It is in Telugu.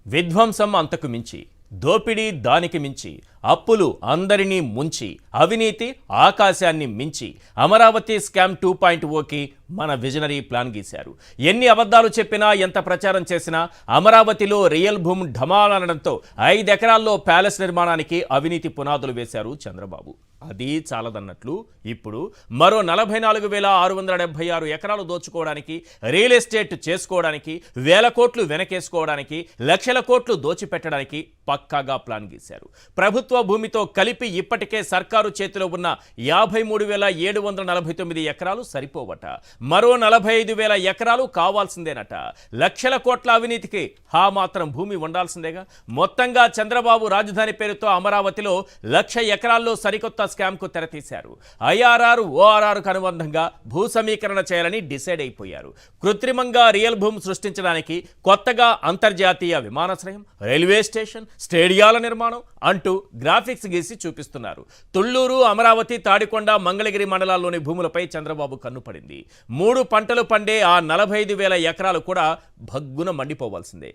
విధ్వంసం అంతకు మించి, దోపిడీ దానికి మించి, అప్పులు అందరినీ ముంచి, అవినీతి ఆకాశాన్ని మించి అమరావతి స్కామ్ 2.0కి మన విజనరీ ప్లాన్ గీశారు. ఎన్ని అబద్ధాలు చెప్పినా, ఎంత ప్రచారం చేసినా అమరావతిలో రియల్ భూమ్ ఢమాలనడంతో 5 ఎకరాల్లో ప్యాలెస్ నిర్మాణానికి అవినీతి పునాదులు వేశారు చంద్రబాబు. అది చాలదన్నట్లు ఇప్పుడు మరో 44,676 ఎకరాలు దోచుకోవడానికి, రియల్ ఎస్టేట్ చేసుకోవడానికి, వేల కోట్లు వెనకేసుకోవడానికి, లక్షల కోట్లు దోచిపెట్టడానికి పక్కాగా ప్లాన్ గీశారు. ప్రభుత్వ భూమితో కలిపి ఇప్పటికే సర్కారు చేతిలో ఉన్న 53,749 ఎకరాలు సరిపోవట. మరో 45,000 ఎకరాలు కావాల్సిందేనట. లక్షల కోట్ల అవినీతికి మాత్రం భూమి ఉండాల్సిందేగా. మొత్తంగా చంద్రబాబు రాజధాని పేరుతో అమరావతిలో 1,00,000 ఎకరాల్లో సరికొత్త స్కామ్కు తెరతీశారు. ఐఆర్ఆర్, ఓఆర్ఆర్కు అనుబంధంగా భూ సమీకరణ చేయాలని డిసైడ్ అయిపోయారు. కృత్రిమంగా రియల్ భూమి సృష్టించడానికి కొత్తగా అంతర్జాతీయ విమానాశ్రయం, రైల్వే స్టేషన్, స్టేడియాల నిర్మాణం అంటూ గ్రాఫిక్స్ గీసి చూపిస్తున్నారు. తుళ్లూరు, అమరావతి, తాడికొండ, మంగళగిరి మండలాల్లోని భూములపై చంద్రబాబు కన్నుపడింది. 3 పంటలు పండే ఆ 45,000 ఎకరాలు కూడా భగ్గున మండిపోవాల్సిందే.